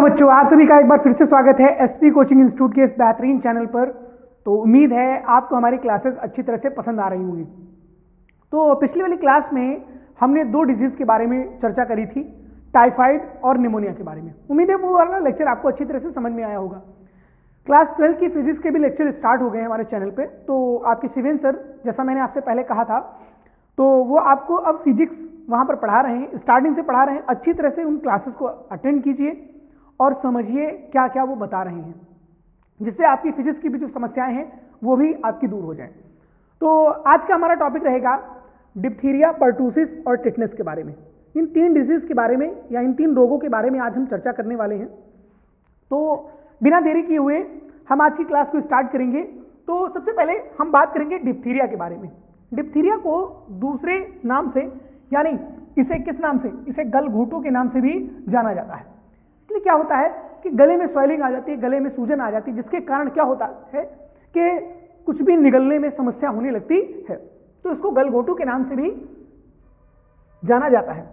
बच्चों, आप सभी का एक बार फिर से स्वागत है एसपी कोचिंग इंस्टीट्यूट के इस बेहतरीन चैनल पर। तो उम्मीद है आपको हमारी क्लासेस अच्छी तरह से पसंद आ रही होंगी। तो पिछली वाली क्लास में हमने दो डिजीज़ के बारे में चर्चा करी थी, टाइफाइड और निमोनिया के बारे में। उम्मीद है वो वाला लेक्चर आपको अच्छी तरह से समझ में आया होगा। क्लास 12 की फिजिक्स के भी लेक्चर स्टार्ट हो गए हैं हमारे चैनल पर। तो आपके शिवेन सर, जैसा मैंने आपसे पहले कहा था, तो वो आपको अब फिजिक्स वहाँ पर पढ़ा रहे हैं, स्टार्टिंग से पढ़ा रहे हैं। अच्छी तरह से उन क्लासेस को अटेंड कीजिए और समझिए क्या क्या वो बता रहे हैं, जिससे आपकी फिजिक्स की भी जो समस्याएं हैं वो भी आपकी दूर हो जाएं। तो आज का हमारा टॉपिक रहेगा डिप्थीरिया, पर्टूसिस और टिटनेस के बारे में। इन तीन डिजीज के बारे में या इन तीन रोगों के बारे में आज हम चर्चा करने वाले हैं। तो बिना देरी किए हुए हम आज की क्लास को स्टार्ट करेंगे। तो सबसे पहले हम बात करेंगे डिप्थीरिया के बारे में। डिप्थीरिया को दूसरे नाम से, यानी इसे किस नाम से, इसे गलघोटू के नाम से भी जाना जाता है। इसलिए क्या होता है कि गले में स्वेलिंग आ जाती है, गले में सूजन आ जाती है, जिसके कारण क्या होता है कि कुछ भी निगलने में समस्या होने लगती है। तो इसको गलघोटू के नाम से भी जाना जाता है।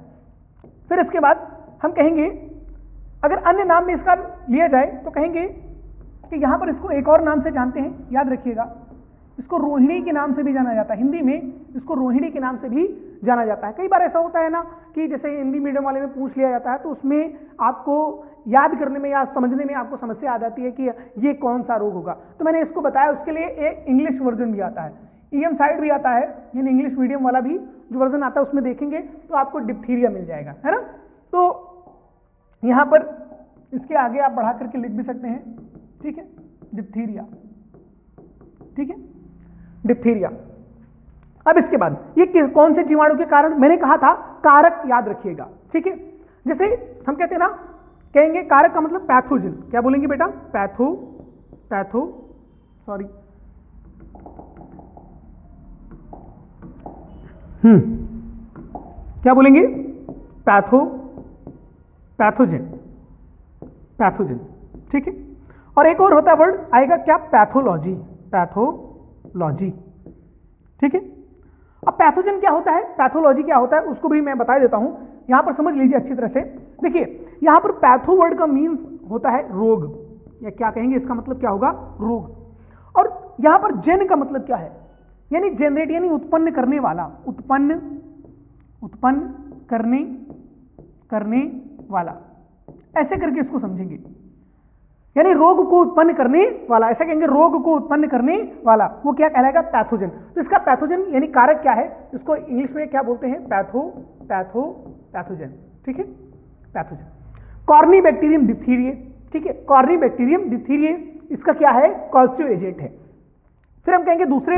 फिर इसके बाद हम कहेंगे, अगर अन्य नाम में इसका लिया जाए तो कहेंगे कि यहां पर इसको एक और नाम से जानते हैं, याद रखिएगा, इसको रोहिणी के नाम से भी जाना जाता है। हिंदी में इसको रोहिणी के नाम से भी जाना जाता है। कई बार ऐसा होता है ना कि जैसे हिंदी मीडियम वाले में पूछ लिया जाता है, तो उसमें आपको याद करने में या समझने में आपको समस्या आ जाती है कि ये कौन सा रोग होगा। तो मैंने इसको बताया, उसके लिए एक इंग्लिश वर्जन भी आता है, ईएम साइड भी आता है, यानी इंग्लिश मीडियम वाला भी जो वर्जन आता है उसमें देखेंगे तो आपको डिप्थीरिया मिल जाएगा, है ना। तो यहाँ पर इसके आगे आप बढ़ा करके लिख भी सकते हैं, ठीक है, डिप्थीरिया, ठीक है, डिप्थीरिया। अब इसके बाद ये कौन से जीवाणु के कारण, मैंने कहा था कारक याद रखिएगा, ठीक है। जैसे हम कहते हैं ना, कहेंगे कारक का मतलब पैथोजन। क्या बोलेंगे बेटा? क्या बोलेंगे? पैथोजन, ठीक है। और एक और होता है वर्ड आएगा क्या? पैथोलॉजी, ठीक है। अब पैथोजन क्या होता है, पैथोलॉजी क्या होता है, उसको भी मैं बता देता हूं। यहां पर समझ लीजिए अच्छी तरह से। देखिए यहां पर पैथो वर्ड का मीन होता है रोग, या क्या कहेंगे, इसका मतलब क्या होगा? रोग। और यहां पर जेन का मतलब क्या है? यानी जनरेट, यानी उत्पन्न करने वाला, उत्पन्न करने वाला, ऐसे करके इसको समझेंगे। यानी रोग को उत्पन्न करने वाला, ऐसा कहेंगे, रोग को उत्पन्न करने वाला, वो क्या कहलाएगा? पैथोजन। तो इसका पैथोजन यानी कारक क्या है, इसको इंग्लिश में क्या बोलते हैं? पैथोजन, ठीक है, पैथोजन। कॉर्नी बैक्टीरियम डिप्थीरिये, ठीक है, कॉर्नी बैक्टीरियम डिप्थीरिये, इसका क्या है? कॉजेटिव एजेंट है। फिर हम कहेंगे दूसरे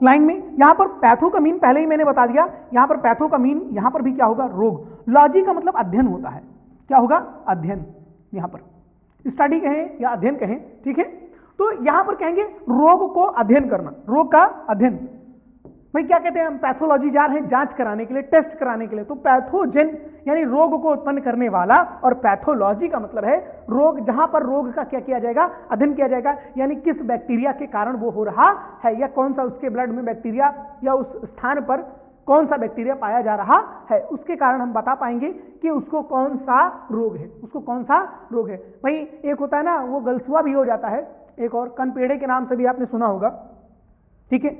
लाइन में, यहां पर पैथो का मीन पहले ही मैंने बता दिया, यहां पर पैथो का मीन यहां पर भी क्या होगा? रोग। लॉजी का मतलब अध्ययन होता है। क्या होगा? अध्ययन। यहां पर स्टडी कहें या अध्ययन कहें, ठीक है। तो यहां पर कहेंगे रोग को अध्ययन करना, रोग का अध्ययन। भाई क्या कहते हैं, हम पैथोलॉजी जा रहे हैं जांच कराने के लिए, टेस्ट कराने के लिए। तो पैथोजन यानी रोग को उत्पन्न करने वाला, और पैथोलॉजी का मतलब है रोग, जहां पर रोग का क्या किया जाएगा? अध्ययन किया जाएगा। यानी किस बैक्टीरिया के कारण वो हो रहा है, या कौन सा उसके ब्लड में बैक्टीरिया, या उस स्थान पर कौन सा बैक्टीरिया पाया जा रहा है, उसके कारण हम बता पाएंगे कि उसको कौन सा रोग है, उसको कौन सा रोग है। भाई एक होता है ना, वो गलसुआ भी हो जाता है, एक और कनपेड़े के नाम से भी आपने सुना होगा, ठीक है।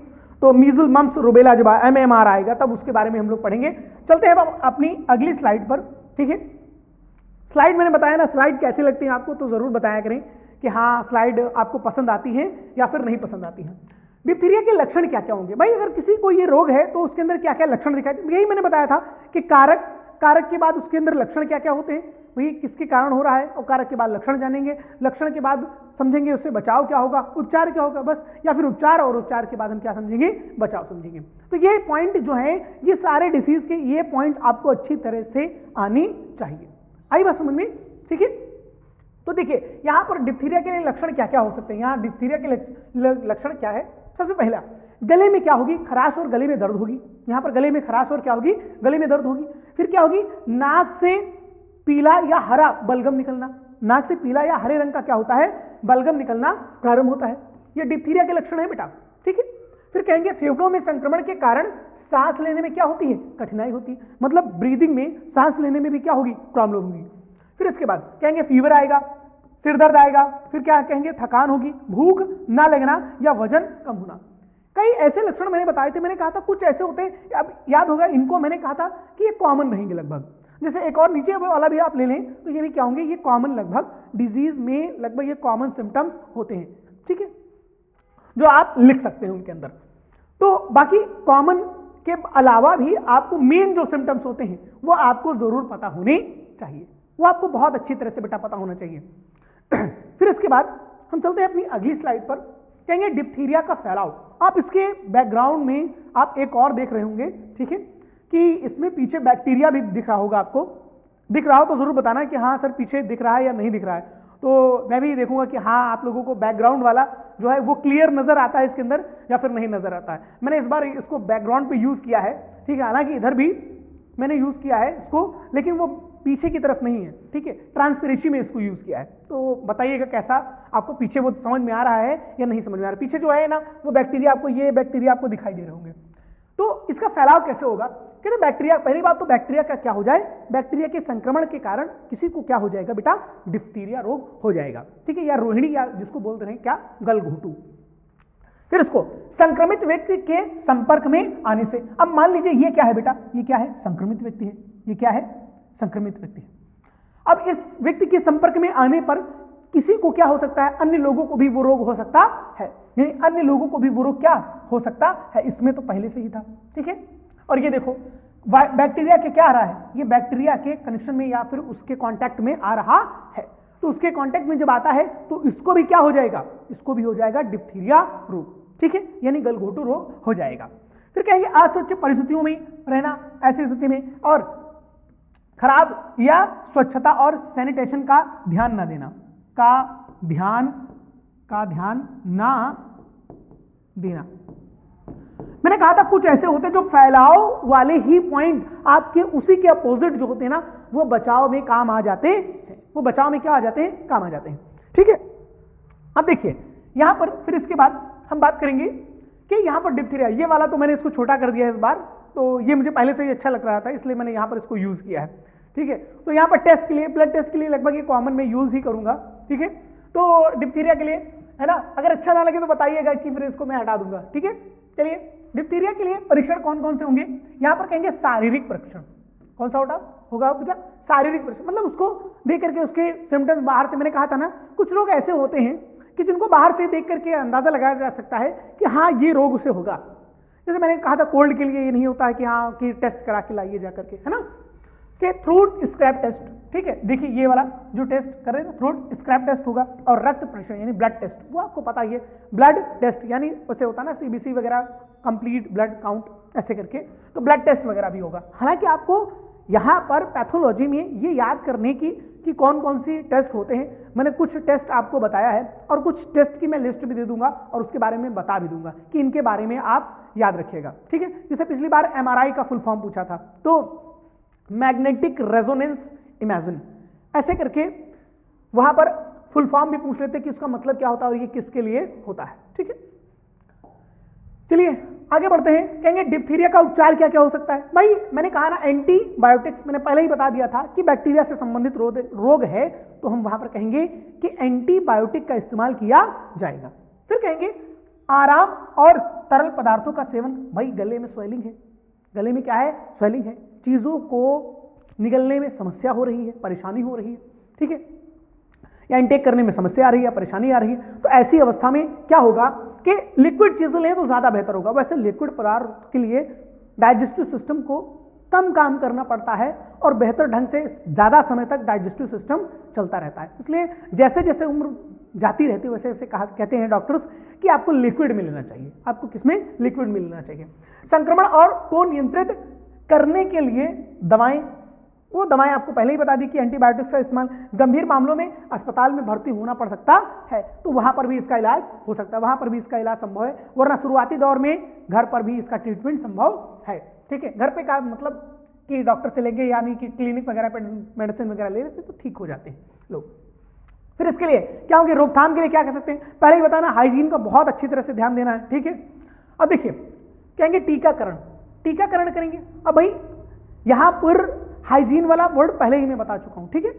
तो मीजल, मम्स, रुबेला जब MMR आएगा तब उसके बारे में हम लोग पढ़ेंगे। चलते हैं अब अपनी अगली स्लाइड पर, ठीक है। स्लाइड मैंने बताया ना, स्लाइड कैसी लगती है आपको, तो जरूर बताया करें कि हाँ स्लाइड आपको पसंद आती है या फिर नहीं पसंद आती है। डिप्थीरिया के लक्षण क्या क्या होंगे? भाई अगर किसी को ये रोग है तो उसके अंदर क्या क्या लक्षण दिखाई देते? यही मैंने बताया था कि कारक के बाद उसके अंदर लक्षण क्या क्या होते हैं, भाई किसके कारण हो रहा है, और कारक के बाद लक्षण जानेंगे, लक्षण के बाद समझेंगे उससे बचाव क्या होगा, उपचार क्या होगा, बस, या फिर उपचार और उपचार के बाद हम क्या समझेंगे? बचाव समझेंगे। तो ये पॉइंट जो है, ये सारे डिसीज के ये पॉइंट आपको अच्छी तरह से आनी चाहिए। आई बात समझ में, ठीक है। तो देखिए यहां पर डिप्थीरिया के लिए लक्षण क्या क्या हो सकते हैं। यहां डिप्थीरिया के लक्षण क्या है? सबसे पहला, गले में क्या होगी? खराश और गले में दर्द होगी। यहां पर गले में खराश और क्या होगी? गले में दर्द होगी। फिर क्या होगी? नाक से पीला या हरा बलगम निकलना, नाक से पीला या हरे रंग का क्या होता है? बलगम निकलना प्रारंभ होता है। ये डिप्थीरिया के लक्षण है बेटा, ठीक है। फिर कहेंगे फेफड़ों में संक्रमण के कारण सांस लेने में क्या होती है? कठिनाई होती है, मतलब ब्रीदिंग में, सांस लेने में भी क्या होगी? प्रॉब्लम होगी। फिर इसके बाद कहेंगे फीवर आएगा, सिर दर्द आएगा, फिर क्या कहेंगे थकान होगी, भूख ना लगना या वजन कम होना। कई ऐसे लक्षण मैंने बताए थे, मैंने कहा था कुछ ऐसे होते हैं, अब याद होगा इनको मैंने कहा था कि ये कॉमन रहेंगे लगभग। जैसे एक और नीचे वाला भी आप ले लें तो ये भी क्या होंगे, ये कॉमन लगभग डिजीज में लगभग ये कॉमन सिम्टम्स होते हैं, ठीक है, जो आप लिख सकते हैं उनके अंदर। तो बाकी कॉमन के अलावा भी आपको मेन जो सिम्टम्स होते हैं वो आपको जरूर पता होने चाहिए, वो आपको बहुत अच्छी तरह से बेटा पता होना चाहिए। फिर इसके बाद हम चलते हैं अपनी अगली स्लाइड पर, कहेंगे डिप्थीरिया का फैलाव। आप इसके बैकग्राउंड में आप एक और देख रहे होंगे, ठीक है, कि इसमें पीछे बैक्टीरिया भी दिख रहा होगा, आपको दिख रहा हो तो जरूर बताना कि हाँ सर पीछे दिख रहा है या नहीं दिख रहा है। तो मैं भी देखूंगा कि हाँ आप लोगों को बैकग्राउंड वाला जो है वो क्लियर नजर आता है इसके अंदर या फिर नहीं नजर आता है। मैंने इस बार इसको बैकग्राउंड पे यूज किया है, ठीक है, हालांकि इधर भी मैंने यूज किया है इसको, लेकिन वो पीछे की तरफ नहीं है, ठीक है, ट्रांसपेरेंसी में इसको यूज किया है। तो बताइएगा कैसा आपको पीछे वो समझ में आ रहा है या नहीं समझ में आ रहा है। पीछे जो है ना वो बैक्टीरिया आपको, ये बैक्टीरिया आपको दिखाई दे रहे होंगे। तो इसका फैलाव कैसे होगा, कहते बैक्टीरिया, पहली बात तो बैक्टीरिया का क्या हो जाए, बैक्टीरिया के संक्रमण के कारण किसी को क्या हो जाएगा बेटा, डिप्थीरिया रोग हो जाएगा, ठीक है, या रोहिणी या जिसको बोलते हैं क्या, गलघोटू। फिर इसको संक्रमित व्यक्ति के संपर्क में आने से, अब मान लीजिए ये क्या है बेटा, ये क्या है, संक्रमित व्यक्ति है, ये क्या है, संक्रमित व्यक्ति है। अब इस व्यक्ति के संपर्क में आने पर किसी को क्या हो सकता है, अन्य लोगों को भी वो रोग हो सकता है, यानी अन्य लोगों को भी वो रोग क्या हो सकता है, इसमें तो पहले से ही था, ठीक है। और ये देखो बैक्टीरिया के क्या आ रहा है, ये बैक्टीरिया के कनेक्शन में या फिर उसके कांटेक्ट में आ रहा है, तो उसके कांटेक्ट में जब आता है तो इसको भी क्या हो जाएगा, इसको भी हो जाएगा डिप्थीरिया रोग, ठीक है, यानी गलघोटू रोग हो जाएगा। फिर कहेंगे अस्वच्छ परिस्थितियों में रहना, ऐसी स्थिति में, और खराब या स्वच्छता और सैनिटेशन का ध्यान ना देना, का ध्यान ना देना। मैंने कहा था कुछ ऐसे होते हैं जो फैलाव वाले ही पॉइंट आपके उसी के अपोजिट जो होते हैं ना वो बचाव में काम आ जाते हैं, वो बचाव में क्या आ जाते हैं, काम आ जाते हैं, ठीक है। अब देखिए यहां पर फिर इसके बाद हम बात करेंगे कि यहां पर डिप्थीरिया, ये वाला तो मैंने इसको छोटा कर दिया है इस बार, तो ये मुझे पहले से ही अच्छा लग रहा था इसलिए मैंने यहां पर इसको यूज किया है, ठीक है। तो यहां पर टेस्ट के लिए, ब्लड टेस्ट के लिए लगभग ये कॉमन में यूज ही करूंगा, ठीक है। तो डिप्थीरिया के लिए है ना, अगर अच्छा ना लगे तो बताइएगा कि फिर इसको मैं हटा दूंगा, ठीक है। चलिए डिप्थीरिया के लिए परीक्षण कौन कौन से होंगे, यहां पर कहेंगे शारीरिक परीक्षण, कौन सा होगा बेटा, शारीरिक परीक्षण, मतलब उसको देख करके उसके सिम्टम्स बाहर से, मैंने कहा था ना कुछ लोग ऐसे होते हैं कि जिनको बाहर से देख करके अंदाजा लगाया जा सकता है कि हाँ ये रोग उसे होगा। जैसे मैंने कहा था कोल्ड के लिए ये नहीं होता है कि हाँ कि टेस्ट करा के लाइए जा करके, है ना, कि थ्रोट स्क्रैब टेस्ट, ठीक है, देखिए ये वाला जो टेस्ट कर रहे हैं ना थ्रोट स्क्रैब टेस्ट होगा, और रक्त परीक्षण यानी ब्लड टेस्ट, वो आपको पता ही है, ब्लड टेस्ट यानी वैसे होता है ना सीबीसी वगैरह, कंप्लीट ब्लड काउंट ऐसे करके, तो ब्लड टेस्ट वगैरह भी होगा। हालांकि आपको यहाँ पर पैथोलॉजी में ये याद करने की कि कौन कौन सी टेस्ट होते हैं, मैंने कुछ टेस्ट आपको बताया है और कुछ टेस्ट की मैं लिस्ट भी दे दूंगा और उसके बारे में बता भी दूंगा कि इनके बारे में आप याद रखिएगा, ठीक है। जैसे पिछली बार एमआरआई का फुल फॉर्म पूछा था, तो मैग्नेटिक रेजोनेंस इमेजिन, ऐसे करके वहां पर फुल फॉर्म भी पूछ लेते कि इसका मतलब क्या होता है और ये किसके लिए होता है, ठीक है। चलिए आगे बढ़ते हैं, कहेंगे डिप्थीरिया का उपचार क्या क्या हो सकता है। भाई मैंने कहा ना एंटीबायोटिक्स, मैंने पहले ही बता दिया था कि बैक्टीरिया से संबंधित रोग है तो हम वहां पर कहेंगे कि एंटीबायोटिक का इस्तेमाल किया जाएगा। फिर कहेंगे आराम और तरल पदार्थों का सेवन, भाई गले में स्वेलिंग है, गले में क्या है, स्वेलिंग है, चीजों को निगलने में समस्या हो रही है, परेशानी हो रही है, ठीक है, या इनटेक करने में समस्या आ रही है, परेशानी आ रही है, तो ऐसी अवस्था में क्या होगा कि लिक्विड चीजें लें तो ज्यादा बेहतर होगा। वैसे लिक्विड पदार्थ के लिए डाइजेस्टिव सिस्टम को कम काम करना पड़ता है और बेहतर ढंग से ज्यादा समय तक डाइजेस्टिव सिस्टम चलता रहता है, इसलिए जैसे जैसे उम्र जाती रहती है वैसे वैसे कहते हैं डॉक्टर्स कि आपको लिक्विड में लेना चाहिए, आपको किसमें, लिक्विड में लेना चाहिए। संक्रमण और को नियंत्रित करने के लिए दवाएं, वो दवाएं आपको पहले ही बता दी कि एंटीबायोटिक्स का इस्तेमाल, गंभीर मामलों में अस्पताल में भर्ती होना पड़ सकता है तो वहां पर भी इसका इलाज हो सकता है, वहां पर भी इसका इलाज संभव है, वरना शुरुआती दौर में घर पर भी इसका ट्रीटमेंट संभव है, ठीक है। घर पे का मतलब कि डॉक्टर से लेंगे यानी कि क्लिनिक वगैरह पे मेडिसिन वगैरह ले लेते तो ठीक हो जाते हैं लोग। फिर इसके लिए क्या होंगे, रोकथाम के लिए क्या कर सकते हैं, पहले ही बताना हाइजीन का बहुत अच्छी तरह से ध्यान देना है, ठीक है। अब देखिए कहेंगे टीकाकरण, टीकाकरण करेंगे। अब भाई यहां पर हाइजीन वाला वर्ड पहले ही मैं बता चुका हूं, ठीक है,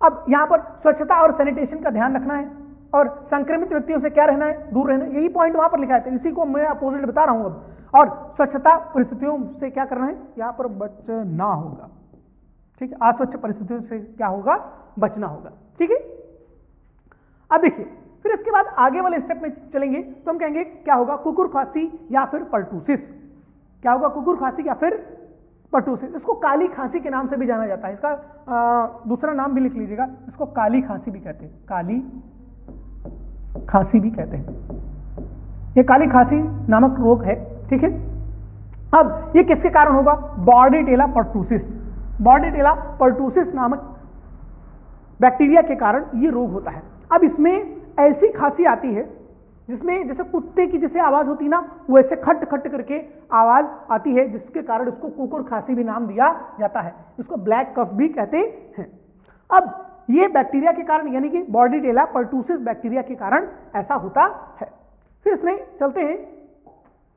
अब यहां पर स्वच्छता और सैनिटेशन का ध्यान रखना है और संक्रमित व्यक्तियों से क्या रहना है, दूर रहना है। यही पॉइंट वहां पर लिखा है, इसी को मैं अपोजिट बता रहा हूं अब। और स्वच्छता परिस्थितियों से क्या करना है, यहां पर बचना होगा, ठीक है। अस्वच्छ परिस्थितियों से क्या होगा, बचना होगा, ठीक है। अब देखिए फिर इसके बाद आगे वाले स्टेप में चलेंगे तो हम कहेंगे क्या होगा, कुकुर खांसी या फिर पर्टूसिस। क्या होगा, कुकुर खांसी या फिर पर्टूसिस। इसको काली खांसी के नाम से भी जाना जाता है, इसका दूसरा नाम भी लिख लीजिएगा, इसको काली खांसी भी कहते हैं, काली खांसी भी कहते हैं। ये काली खांसी नामक रोग है, ठीक है। अब ये किसके कारण होगा, बॉर्डेटेला पर्टूसिस। बॉर्डेटेला पर्टूसिस नामक बैक्टीरिया के कारण ये रोग होता है। अब इसमें ऐसी खांसी आती है जिसमें जैसे कुत्ते की जैसे आवाज होती ना, वैसे खट खट करके आवाज आती है, जिसके कारण इसको कुकुर खांसी भी नाम दिया जाता है। इसको ब्लैक कफ भी कहते हैं। अब ये बैक्टीरिया के कारण, यानी कि बॉर्डेटेला पर्टूसिस बैक्टीरिया के कारण ऐसा होता है। फिर इसमें चलते हैं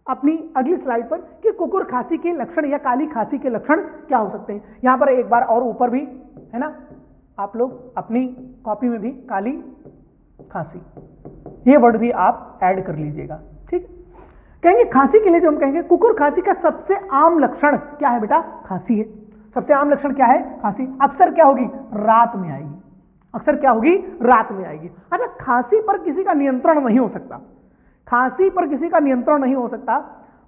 अपनी अगली स्लाइड पर कि कुकुर खांसी के लक्षण या काली खांसी के लक्षण क्या हो सकते हैं। यहां पर एक बार और ऊपर भी है ना, आप लोग अपनी कॉपी में भी काली खांसी ये वर्ड भी आप ऐड कर लीजिएगा, ठीक। कहेंगे खांसी के लिए जो हम कहेंगे, कुकुर खांसी का सबसे आम लक्षण क्या है बेटा, खांसी है। सबसे आम लक्षण क्या है, खांसी। अक्सर क्या होगी, रात में आएगी, अक्सर क्या होगी, रात में आएगी। अच्छा, खांसी पर किसी का नियंत्रण नहीं हो सकता, खांसी पर किसी का नियंत्रण नहीं हो सकता,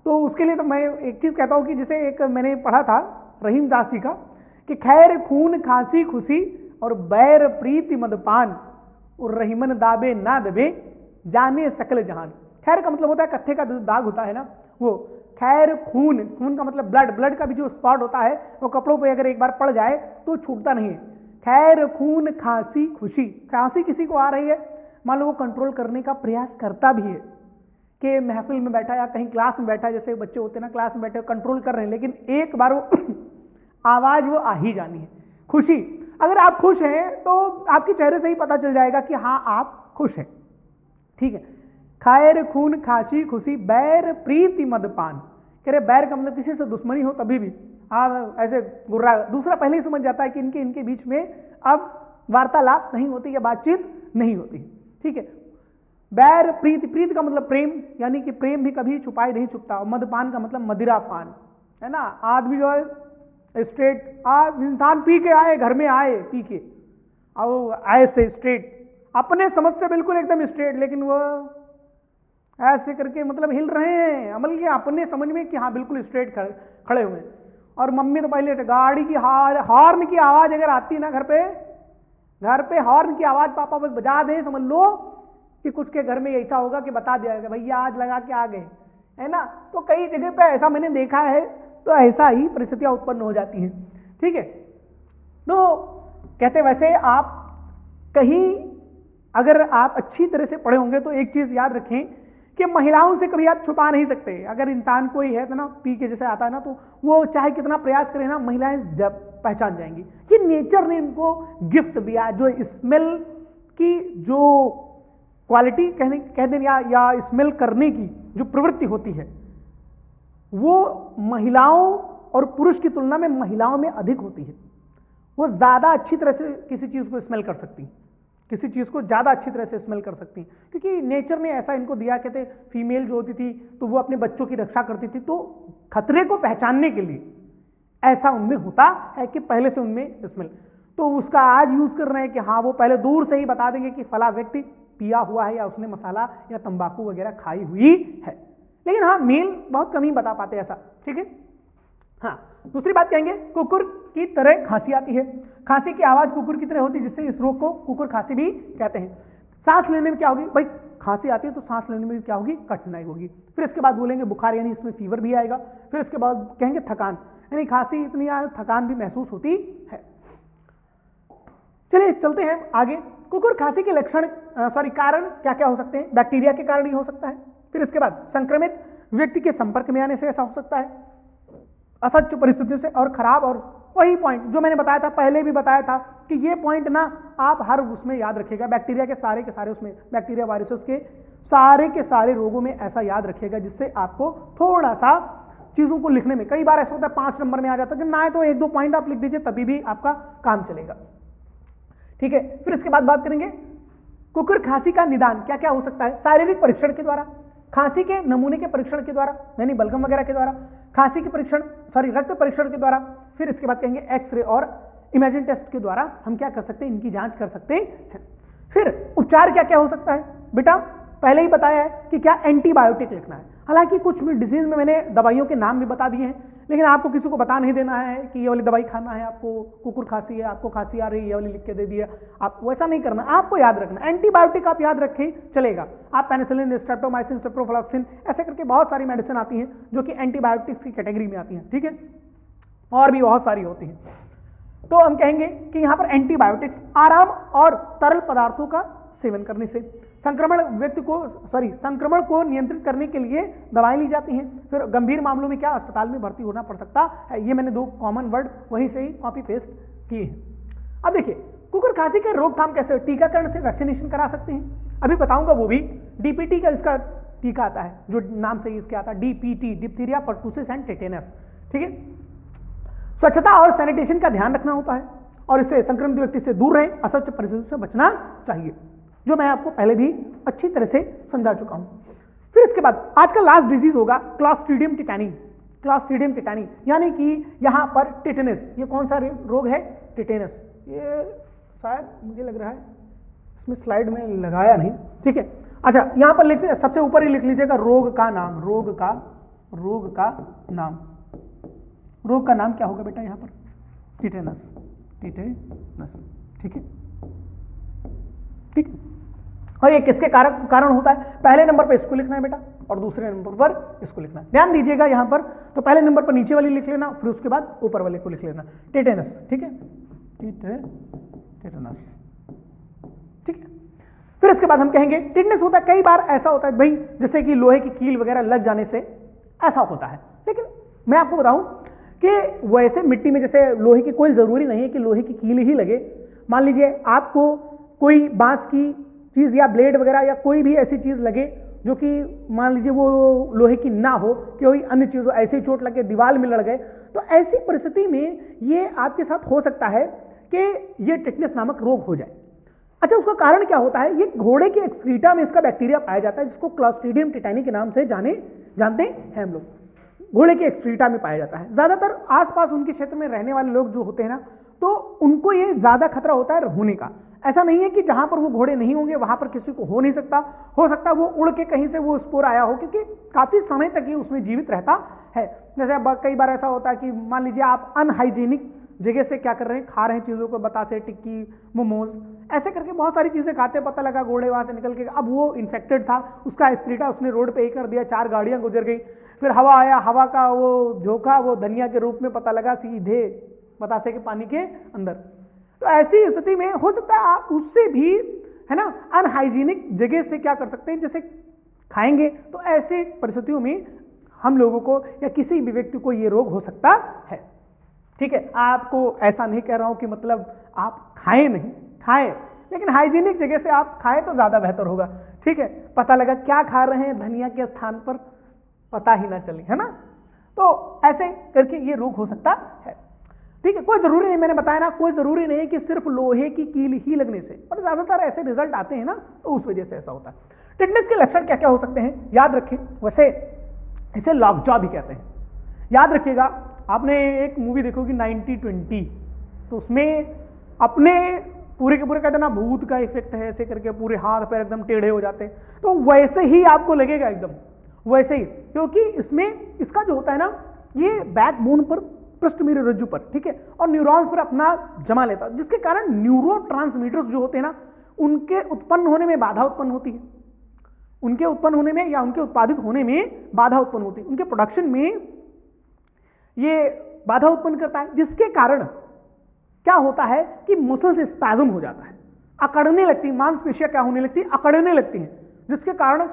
तो उसके लिए तो मैं एक चीज कहता हूं कि जैसे एक मैंने पढ़ा था रहीम दास जी का कि खैर खून खांसी खुशी और बैर प्रीति मदपान और रहीमन दाबे ना दबे जाने सकल जहान। खैर का मतलब होता है कत्थे का जो दाग होता है ना वो, खैर खून, खून का मतलब ब्लड, ब्लड का भी जो स्पॉट होता है वो कपड़ों पे अगर एक बार पड़ जाए तो छूटता नहीं है। खैर खून खांसी खुशी, खांसी किसी को आ रही है, मान लो वो कंट्रोल करने का प्रयास करता भी है कि महफिल में बैठा या कहीं क्लास में बैठा, जैसे बच्चे होते हैं ना क्लास में बैठे कंट्रोल कर रहे हैं, लेकिन एक बार वो आवाज वो आ ही जानी है। खुशी, अगर आप खुश हैं तो आपके चेहरे से ही पता चल जाएगा कि हाँ आप खुश हैं, ठीक है। खैर खून खांसी खुशी बैर प्रीति मदपान, कह रहे बैर का मतलब किसी से दुश्मनी हो तभी भी आप ऐसे गुर्रा, दूसरा पहले ही समझ जाता है कि इनके बीच में अब वार्तालाप नहीं होती या बातचीत नहीं होती, ठीक है। बैर प्रीति, प्रीति का मतलब प्रेम, यानी कि प्रेम भी कभी छुपाए नहीं छुपता। और मदपान का मतलब मदिरा पान, है ना। आदमी जो है स्ट्रेट, इंसान पी के आए, घर में आए पी के, और आए से स्ट्रेट, अपने समझ से बिल्कुल एकदम स्ट्रेट, लेकिन वो ऐसे करके मतलब हिल रहे हैं, अमल के अपने समझ में कि हाँ बिल्कुल स्ट्रेट खड़े हुए। और मम्मी तो पहले से गाड़ी की हॉर्न की आवाज अगर आती है ना घर पे हॉर्न की आवाज पापा बस बजा दे, समझ लो कि कुछ के घर में ऐसा होगा कि बता दिया भैया आज लगा के आ गए, है ना। तो कई जगह पे ऐसा मैंने देखा है, तो ऐसा ही परिस्थितियां उत्पन्न हो जाती हैं, ठीक है। तो कहते वैसे आप कहीं अगर आप अच्छी तरह से पढ़े होंगे तो एक चीज याद रखें कि महिलाओं से कभी आप छुपा नहीं सकते। अगर इंसान कोई है तो ना पी के जैसे आता है ना, तो वो चाहे कितना प्रयास करे ना, महिलाएं जब पहचान जाएंगी कि नेचर ने इनको गिफ्ट दिया। जो स्मेल की जो क्वालिटी कह दें या स्मेल करने की जो प्रवृत्ति होती है, वो महिलाओं और पुरुष की तुलना में महिलाओं में अधिक होती है। वो ज्यादा अच्छी तरह से किसी चीज को स्मेल कर सकती, किसी चीज को ज्यादा अच्छी तरह से स्मेल कर सकती, क्योंकि नेचर ने ऐसा इनको दिया। कहते फीमेल जो होती थी तो वो अपने बच्चों की रक्षा करती थी, तो खतरे को पहचानने के लिए ऐसा उनमें होता है कि पहले से उनमें स्मेल, तो उसका आज यूज कर रहे हैं कि हाँ वो पहले दूर से ही बता देंगे कि फला व्यक्ति पिया हुआ है या उसने मसाला या तंबाकू वगैरह खाई हुई है। लेकिन हाँ मेल बहुत कम ही बता पाते ऐसा, ठीक है। हाँ, दूसरी बात कहेंगे, कुकुर की तरह खांसी आती है। खांसी की आवाज कुकुर की तरह होती है, जिससे इस रोग को कुकुर खांसी भी कहते हैं। सांस लेने में क्या होगी भाई, खांसी आती है तो सांस लेने में भी क्या होगी, कठिनाई होगी। फिर इसके बाद बोलेंगे बुखार, यानी इसमें फीवर भी आएगा। फिर इसके बाद कहेंगे थकान, यानी खांसी इतनी थकान भी महसूस होती है। चलिए चलते हैं आगे। कुकुर खांसी के लक्षण कारण क्या क्या हो सकते हैं। बैक्टीरिया के कारण ही हो सकता है। फिर इसके बाद संक्रमित व्यक्ति के संपर्क में आने से ऐसा हो सकता है, असच्छ परिस्थितियों से, और खराब, और वही पॉइंट जो मैंने बताया था, पहले भी बताया था कि ये पॉइंट ना आप हर उसमें याद रखिएगा। बैक्टीरिया के सारे उसमें, बैक्टीरिया वायरसेस के सारे रोगों में ऐसा याद रखिएगा, जिससे आपको थोड़ा सा चीजों को लिखने में, कई बार ऐसा होता है 5 नंबर में आ जाता है, जब ना आए तो 1-2 पॉइंट आप लिख दीजिए, तभी भी आपका काम चलेगा, ठीक है। फिर इसके बाद बात करेंगे कुकुर खांसी का निदान क्या क्या हो सकता है। शारीरिक परीक्षण के द्वारा, खांसी के नमूने के परीक्षण के द्वारा, यानी बलगम वगैरह के द्वारा, खांसी के परीक्षण रक्त परीक्षण के द्वारा, फिर इसके बाद कहेंगे एक्सरे और इमेजिंग टेस्ट के द्वारा हम क्या कर सकते हैं, इनकी जांच कर सकते हैं। फिर उपचार क्या क्या हो सकता है बेटा, पहले ही बताया है कि क्या एंटीबायोटिक लिखना है। हालांकि कुछ डिजीज में मैंने दवाइयों के नाम भी बता दिए हैं, लेकिन आपको किसी को बता नहीं देना है कि ये वाली दवाई खाना है, आपको कुकुर खांसी है, आपको खांसी आ रही है, ये वाली लिख के दे दिया। आप वैसा नहीं करना, आपको याद रखना। एंटीबायोटिक आप याद रखें चलेगा, आप पेनिसिलिन, स्ट्रेप्टोमाइसिन, सिप्रोफ्लॉक्सिन, ऐसे करके बहुत सारी मेडिसिन आती हैं जो कि एंटीबायोटिक्स की कैटेगरी में आती हैं, ठीक है, और भी बहुत सारी होती हैं। तो हम कहेंगे कि यहाँ पर एंटीबायोटिक्स आराम और तरल पदार्थों का सेवन करने से, संक्रमण को नियंत्रित करने के लिए दवाएं ली जाती हैं। फिर गंभीर मामलों में क्या अस्पताल में भर्ती होना पड़ सकता है। ये मैंने 2 कॉमन वर्ड वहीं से ही कॉपी पेस्ट किए हैं। अब देखिए कुकुर खांसी का रोकथाम कैसे, टीकाकरण से, वैक्सीनेशन करा सकते हैं, अभी बताऊंगा वो भी। डीपीटी का इसका टीका आता है, जो नाम से ही इसके आता है, DPT, diphtheria, pertussis and tetanus, ठीक है। स्वच्छता और सैनिटेशन का ध्यान रखना होता है और इससे संक्रमित व्यक्ति से दूर रहें, अस्वच्छ परिस्थितियों से बचना चाहिए, जो मैं आपको पहले भी अच्छी तरह से समझा चुका हूं। फिर इसके बाद आज का लास्ट डिजीज होगा क्लॉस्ट्रीडियम टिटानी। क्लॉस्ट्रीडियम टिटानी यानी कि यहां पर टिटेनस, ये कौन सा रोग है, टिटेनस। ये शायद मुझे लग रहा है इसमें स्लाइड में लगाया नहीं, ठीक है। अच्छा यहां पर लिखते, सबसे ऊपर ही लिख लीजिएगा रोग का नाम, रोग का नाम, रोग का नाम क्या होगा बेटा यहाँ पर, टिटेनस, ठीक है, ठीक है। और ये किसके कारण होता है, पहले नंबर पर इसको लिखना है बेटा और दूसरे नंबर पर इसको लिखना है। ध्यान दीजिएगा यहाँ पर, तो पहले नंबर पर नीचे वाली लिख लेना, फिर उसके बाद ऊपर वाले को लिख लेना, टिटेनस, ठीक है, टिटेनस, ठीक है। फिर इसके बाद हम कहेंगे टिटेनस होता है, कई बार ऐसा होता है भाई जैसे कि लोहे की कील वगैरह लग जाने से ऐसा होता है, लेकिन मैं आपको बताऊं कि वैसे मिट्टी में जैसे लोहे की कोई जरूरी नहीं है कि लोहे की कील ही लगे। मान लीजिए आपको कोई बांस की चीज या ब्लेड वगैरह या कोई भी ऐसी चीज लगे जो कि मान लीजिए वो लोहे की ना हो, कि कोई अन्य चीज हो, ऐसे ही चोट लगे, दीवार में लड़ गए, तो ऐसी परिस्थिति में ये आपके साथ हो सकता है कि ये टिटेनस नामक रोग हो जाए। अच्छा उसका कारण क्या होता है, ये घोड़े के एक्सक्रीटा में इसका बैक्टीरिया पाया जाता है, जिसको क्लॉस्ट्रीडियम टिटानी के नाम से जानते हैं हम लोग। घोड़े के एक्सक्रीटा में पाया जाता है। ज्यादातर आसपास उनके क्षेत्र में रहने वाले लोग जो होते हैं ना, तो उनको ये ज्यादा खतरा होता है होने का। ऐसा नहीं है कि जहां पर वो घोड़े नहीं होंगे वहां पर किसी को हो नहीं सकता, हो सकता है वो उड़ के कहीं से वो स्पोर आया हो, क्योंकि काफी समय तक ये उसमें जीवित रहता है। जैसे कई बार ऐसा होता है कि मान लीजिए आप अनहाइजीनिक जगह से क्या कर रहे हैं, खा रहे हैं चीज़ों को, बतासे, टिक्की, मोमोज, ऐसे करके बहुत सारी चीज़ें खाते, पता लगा घोड़े वहाँ से निकल के, अब वो इन्फेक्टेड था, उसका एक्सीडेंट उसने रोड पे ही कर दिया, 4 गाड़ियाँ गुजर गई, फिर हवा आया, हवा का वो झोंका वो धनिया के रूप में पता लगा सीधे बतासे के पानी के अंदर। तो ऐसी स्थिति में हो सकता है आप उससे भी, है ना, अनहाइजीनिक जगह से क्या कर सकते हैं, जैसे खाएंगे, तो ऐसे परिस्थितियों में हम लोगों को या किसी भी व्यक्ति को ये रोग हो सकता है। ठीक है, आपको ऐसा नहीं कह रहा हूं कि मतलब आप खाएं नहीं, खाएं, लेकिन हाइजीनिक जगह से आप खाएं तो ज्यादा बेहतर होगा। ठीक है, पता लगा क्या खा रहे हैं, धनिया के स्थान पर पता ही ना चले, है ना। तो ऐसे करके ये रोग हो सकता है। ठीक है, कोई जरूरी नहीं, मैंने बताया ना, कोई जरूरी नहीं कि सिर्फ लोहे की कील ही लगने से, पर ज्यादातर ऐसे रिजल्ट आते हैं ना, तो उस वजह से ऐसा होता है। टिटेनस के लक्षण क्या क्या हो सकते हैं, याद रखें, वैसे इसे लॉकजॉ भी कहते हैं। याद रखिएगा, आपने एक मूवी देखोगी 90-20, तो उसमें अपने पूरे के पूरे कहते हैं ना भूत का इफेक्ट है, ऐसे करके पूरे हाथ पैर एकदम टेढ़े हो जाते हैं, तो वैसे ही आपको लगेगा, एकदम वैसे ही, क्योंकि इसमें इसका जो होता है ना, ये बैकबोन पर, पृष्ठमेरुरज्जु पर, ठीक है, और न्यूरॉन्स पर अपना जमा लेता है, जिसके कारण न्यूरोट्रांसमीटर्स जो होते हैं ना, उनके उत्पन्न होने में बाधा उत्पन्न होती है, उनके उत्पन्न होने में या उनके उत्पादित होने में बाधा उत्पन्न होती है, उनके प्रोडक्शन में ये बाधा उत्पन्न करता है, जिसके कारण क्या होता है कि मसल से स्पैज्म हो जाता है, अकड़ने लगती है, मांसपेशियां क्या होने लगती है, अकड़ने लगती हैं, जिसके कारण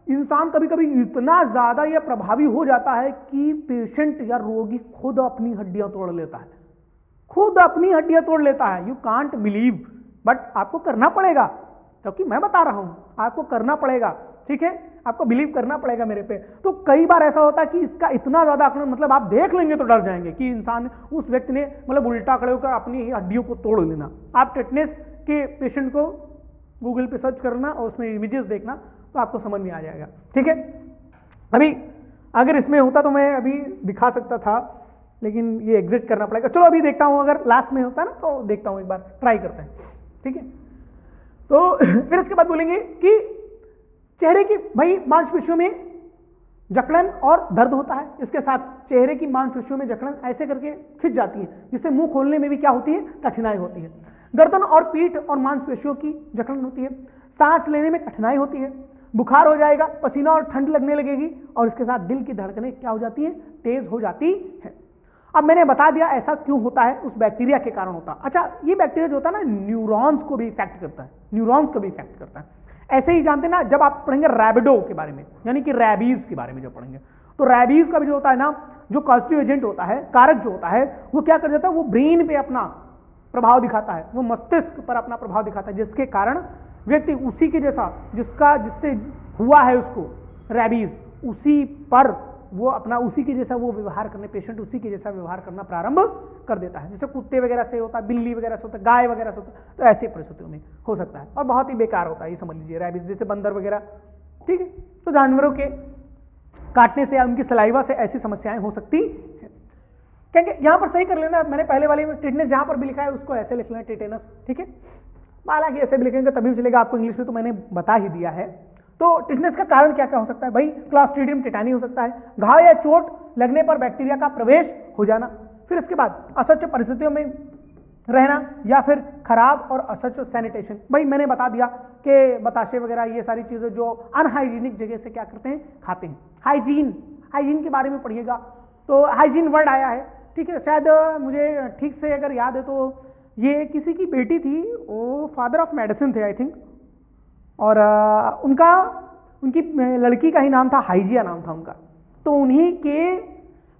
इंसान कभी कभी इतना ज्यादा यह प्रभावी हो जाता है कि पेशेंट या रोगी खुद अपनी हड्डियां तोड़ लेता है, खुद अपनी हड्डियां तोड़ लेता है। यू कांट बिलीव, बट आपको करना पड़ेगा, क्योंकि मैं बता रहा हूं, आपको करना पड़ेगा। ठीक है, आपको बिलीव करना पड़ेगा मेरे पे। तो कई बार ऐसा होता है कि इसका इतना ज्यादा आकलन, मतलब आप देख लेंगे तो डर जाएंगे कि इंसान, उस व्यक्ति ने मतलब उल्टा खड़े होकर अपनी हड्डियों को तोड़ लेना। आप टिटेनस कि पेशेंट को गूगल पे सर्च करना और उसमें इमेजेस देखना तो आपको समझ में आ जाएगा। ठीक है, अभी अगर इसमें होता तो मैं अभी दिखा सकता था, लेकिन ये एग्जिट करना पड़ेगा। चलो अभी देखता हूँ, अगर लास्ट में होता ना तो देखता हूँ, एक बार ट्राई करते हैं। ठीक है, तो फिर इसके बाद बोलेंगे कि चेहरे की भाई मांसपेशियों में जकड़न और दर्द होता है, इसके साथ चेहरे की मांसपेशियों में जकड़न ऐसे करके खिंच जाती है, जिससे मुंह खोलने में भी क्या होती है, कठिनाई होती है। गर्दन और पीठ और मांसपेशियों की जकड़न होती है, सांस लेने में कठिनाई होती है, बुखार हो जाएगा, पसीना और ठंड लगने लगेगी, और इसके साथ दिल की धड़कनें क्या हो जाती है, तेज हो जाती है। अब मैंने बता दिया ऐसा क्यों होता है, उस बैक्टीरिया के कारण होता है। अच्छा, ये बैक्टीरिया जो होता है ना, न्यूरॉन्स को भी इफेक्ट करता है, न्यूरॉन्स को भी इफेक्ट करता है। ऐसे ही जानते ना, जब आप पढ़ेंगे रैबिडो के बारे में, यानी कि रैबीज के बारे में जब पढ़ेंगे, तो रैबीज का भी जो होता है ना, जो कॉजिटिव एजेंट होता है, कारक जो होता है, वो क्या कर देता है, वो ब्रेन पे अपना प्रभाव दिखाता है, वो मस्तिष्क पर अपना प्रभाव दिखाता है, जिसके कारण व्यक्ति उसी के जैसा जिससे हुआ है उसको रैबीज, उसी पर वो अपना उसी के जैसा वो व्यवहार करने, पेशेंट उसी के जैसा व्यवहार करना प्रारंभ कर देता है। जैसे कुत्ते वगैरह से होता है, बिल्ली वगैरह से होता है, गाय वगैरह से होता है, तो ऐसी परिस्थितियों में हो सकता है, और बहुत ही बेकार होता है, ये समझ लीजिए रैबिस, जैसे बंदर वगैरह। ठीक है, तो जानवरों के काटने से या उनकी सलाइवा से ऐसी समस्याएं हो सकती है। कहेंगे यहाँ पर सही कर लेना, मैंने पहले वाले में टिटनेस जहाँ पर भी लिखा है उसको ऐसे लिख लेना, टिटेनस। ठीक है, हालांकि ऐसे भी लिखेंगे तभी चलेगा, आपको इंग्लिश में तो मैंने बता ही दिया है। तो टिटनेस का कारण क्या क्या हो सकता है भाई, क्लॉस्ट्रीडियम टिटानी हो सकता है, घाव या चोट लगने पर बैक्टीरिया का प्रवेश हो जाना, फिर इसके बाद अस्वच्छ परिस्थितियों में रहना, या फिर खराब और अस्वच्छ सैनिटेशन। भाई मैंने बता दिया कि बताशे वगैरह ये सारी चीजें जो अनहाइजीनिक जगह से क्या करते हैं, खाते हैं। हाइजीन के बारे में पढ़िएगा, तो हाइजीन वर्ड आया है। ठीक है, शायद मुझे ठीक से अगर याद है तो ये किसी की बेटी थी, वो फादर ऑफ मेडिसिन थे आई थिंक, और उनकी लड़की का ही नाम था हाइजिया, नाम था उनका। तो उन्हीं के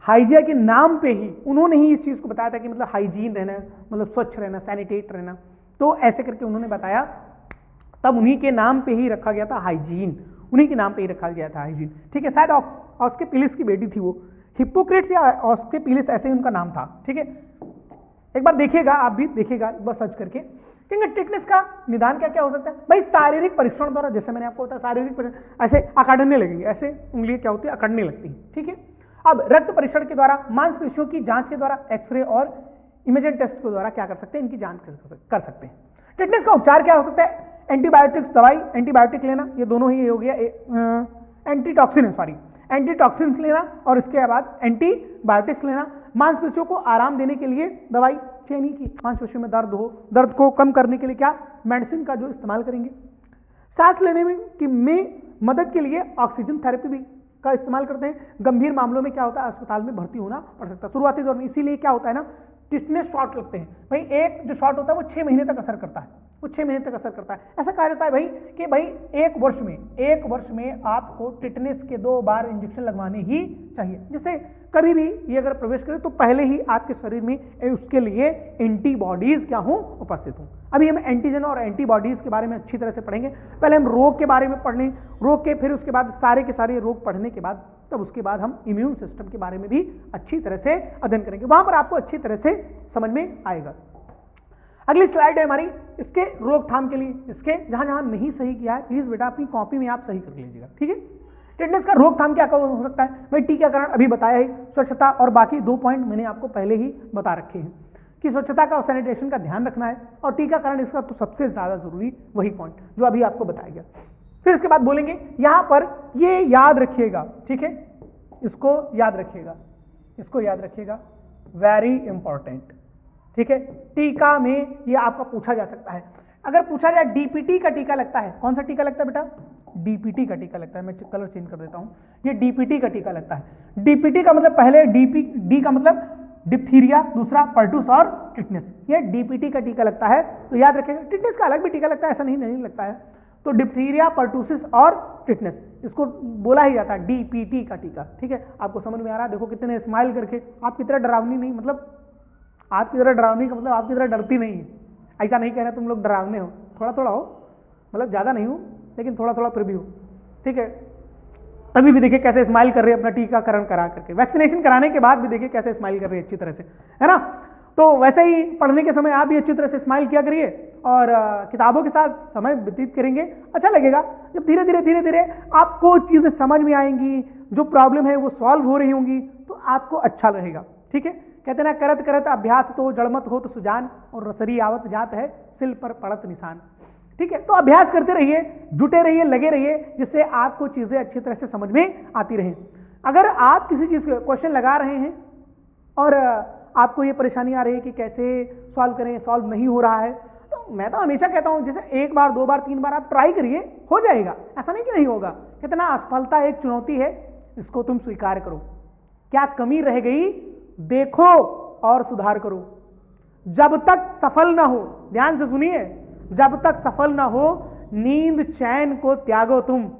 हाइजिया के नाम पे ही उन्होंने ही इस चीज़ को बताया था कि मतलब हाइजीन रहना, मतलब स्वच्छ रहना, सैनिटेट रहना, तो ऐसे करके उन्होंने बताया, तब उन्हीं के नाम पे ही रखा गया था हाइजीन, उन्हीं के नाम पे ही रखा गया था हाइजीन। ठीक है, शायद ऑस्केपिलिस की बेटी थी वो, हिप्पोक्रेट्स या ऑस्केपिलिस ऐसे ही उनका नाम था। ठीक है, एक बार देखिएगा, आप भी देखिएगा एक बार सर्च करके। क्योंकि टिटनेस का निदान क्या क्या हो सकता है भाई, शारीरिक परीक्षण द्वारा, जैसे मैंने आपको बताया शारीरिक परीक्षण, ऐसे अकड़ने लगेंगे, ऐसे उंगलियां क्या होती है, अकड़ने लगती हैं। ठीक है, अब रक्त परीक्षण के द्वारा, मांसपेशियों की जांच के द्वारा, एक्सरे और इमेजिंग टेस्ट के द्वारा क्या कर सकते हैं, इनकी जांच कर सकते हैं। टिटनेस का उपचार क्या हो सकता है, एंटीबायोटिक्स, दवाई, एंटीबायोटिक लेना, ये दोनों ही हो गया, एंटीटॉक्सिन्स लेना, और इसके बाद एंटीबायोटिक्स लेना। मांसपेशियों को आराम देने के लिए दवाई, चेनी की मांसपेशियों में दर्द को कम करने के लिए क्या, मेडिसिन का जो इस्तेमाल करेंगे। सांस लेने में मदद के लिए ऑक्सीजन थेरेपी भी का इस्तेमाल करते हैं। गंभीर मामलों में क्या होता है, अस्पताल में भर्ती होना पड़ सकता है शुरुआती दौर में। इसीलिए क्या होता है ना, टिटनेस शॉट लगते हैं भाई, एक जो शॉट होता है वो 6 महीने तक असर करता है, वो 6 महीने तक असर करता है। ऐसा कहा जाता है भाई कि भाई एक वर्ष में आपको टिटनेस के 2 बार इंजेक्शन लगवाने ही चाहिए, जिससे कभी भी ये अगर प्रवेश करे तो पहले ही आपके शरीर में उसके लिए एंटीबॉडीज क्या हों, उपस्थित हों। अभी हम एंटीजन और एंटीबॉडीज के बारे में अच्छी तरह से पढ़ेंगे। पहले हम रोग के बारे में पढ़ लें, रोग के फिर उसके बाद सारे के सारे रोग पढ़ने के बाद तब उसके बाद हम इम्यून सिस्टम के बारे में भी अच्छी तरह से अध्ययन करेंगे, वहां पर आपको अच्छी तरह से समझ में आएगा। अगली स्लाइड है हमारी इसके रोकथाम के लिए। इसके जहां जहां नहीं सही किया है प्लीज बेटा अपनी कॉपी में आप सही कर लीजिएगा। ठीक है, टिटनेस का रोकथाम क्या हो सकता है भाई, टीकाकरण अभी बताया ही, स्वच्छता और बाकी 2 पॉइंट मैंने आपको पहले ही बता रखे हैं कि स्वच्छता का और सैनिटेशन का ध्यान रखना है, और टीकाकरण इसका तो सबसे ज्यादा जरूरी वही पॉइंट जो अभी आपको बताया गया। फिर इसके बाद बोलेंगे यहां पर ये याद रखिएगा, ठीक है, इसको याद रखिएगा, वेरी इंपॉर्टेंट। ठीक है, टीका में ये आपका पूछा जा सकता है। अगर पूछा जाए डीपीटी का टीका लगता है, कौन सा टीका लगता है बेटा, डीपीटी का टीका लगता है। मैं कलर चेंज कर देता हूं, ये डीपीटी का टीका लगता है। डीपीटी का मतलब पहले डी का मतलब डिप्थीरिया, दूसरा पर्टूस और टिटनेस, ये डीपीटी का टीका लगता है। तो याद रखिएगा, टिटनेस का अलग भी टीका लगता है, ऐसा नहीं लगता है। तो डिप्थीरिया, पर्टूसिस और टिटनेस, इसको बोला ही जाता है डीपीटी का टीका। ठीक है, आपको समझ में आ रहा है, देखो कितने स्माइल करके, आपकी तरह डरावनी नहीं, मतलब आपकी तरह डरावनी का मतलब आपकी तरह डरती नहीं है, ऐसा नहीं कह रहे तुम लोग डरावने हो, थोड़ा थोड़ा हो, मतलब ज़्यादा नहीं हो लेकिन थोड़ा थोड़ा फिर भी हो। ठीक है, तभी भी देखिए कैसे स्माइल कर रहे हैं अपना टीकाकरण करा करके, वैक्सीनेशन कराने के बाद भी देखिए कैसे स्माइल कर रहे हैं अच्छी तरह से, है ना। तो वैसे ही पढ़ने के समय आप भी अच्छी तरह से स्माइल किया करिए और किताबों के साथ समय व्यतीत करेंगे, अच्छा लगेगा। जब धीरे धीरे आपको चीज़ें समझ में आएंगी, जो प्रॉब्लम है वो सॉल्व हो रही होंगी, तो आपको अच्छा रहेगा। ठीक है, कहते ना करत करत अभ्यास तो जड़मत हो तो सुजान, और रसरी आवत जात है सिल पर पड़त निशान। ठीक है, तो अभ्यास करते रहिए, जुटे रहिए, लगे रहिए, जिससे आपको चीज़ें अच्छी तरह से समझ में आती रहें। अगर आप किसी चीज़ को क्वेश्चन लगा रहे हैं और आपको ये परेशानी आ रही है कि कैसे सॉल्व करें, सॉल्व नहीं हो रहा है, तो मैं तो हमेशा कहता हूं जैसे 1 बार 2 बार 3 बार आप ट्राई करिए, हो जाएगा। ऐसा नहीं कि नहीं होगा। कितना असफलता एक चुनौती है, इसको तुम स्वीकार करो। क्या कमी रह गई देखो और सुधार करो। जब तक सफल ना हो, ध्यान से सुनिए, जब तक सफल ना हो नींद चैन को त्यागो तुम,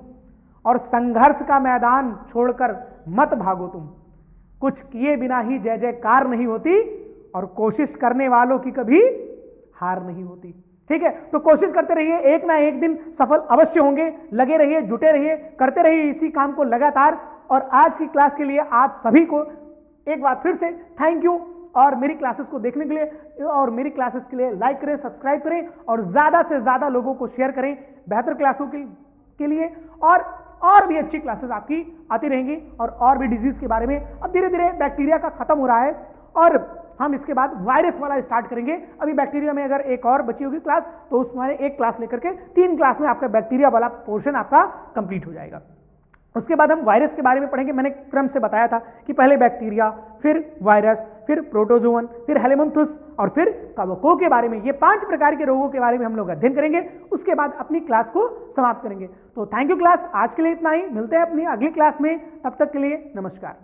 और संघर्ष का मैदान छोड़कर मत भागो तुम। कुछ किए बिना ही जय जयकार नहीं होती, और कोशिश करने वालों की कभी हार नहीं होती। ठीक है, तो कोशिश करते रहिए, एक ना एक दिन सफल अवश्य होंगे। लगे रहिए, जुटे रहिए, करते रहिए इसी काम को लगातार। और आज की क्लास के लिए आप सभी को एक बार फिर से थैंक यू। और मेरी क्लासेस को देखने के लिए और मेरी क्लासेस के लिए लाइक करें, सब्सक्राइब करें, और ज्यादा से ज्यादा लोगों को शेयर करें बेहतर क्लासों के लिए। और भी अच्छी क्लासेस आपकी आती रहेंगी, और भी डिजीज के बारे में। अब धीरे धीरे बैक्टीरिया का खत्म हो रहा है, और हम इसके बाद वायरस वाला स्टार्ट करेंगे। अभी बैक्टीरिया में अगर एक और बची होगी क्लास, तो उसमें एक क्लास लेकर के 3 क्लास में आपका बैक्टीरिया वाला पोर्शन आपका कंप्लीट हो जाएगा। उसके बाद हम वायरस के बारे में पढ़ेंगे। मैंने क्रम से बताया था कि पहले बैक्टीरिया, फिर वायरस, फिर प्रोटोजोवन, फिर हेलिमंथुस, और फिर कवकों के बारे में। ये 5 प्रकार के रोगों के बारे में हम लोग अध्ययन करेंगे। उसके बाद अपनी क्लास को समाप्त करेंगे। तो थैंक यू क्लास, आज के लिए इतना ही। मिलते हैं अपनी अगली क्लास में, तब तक के लिए नमस्कार।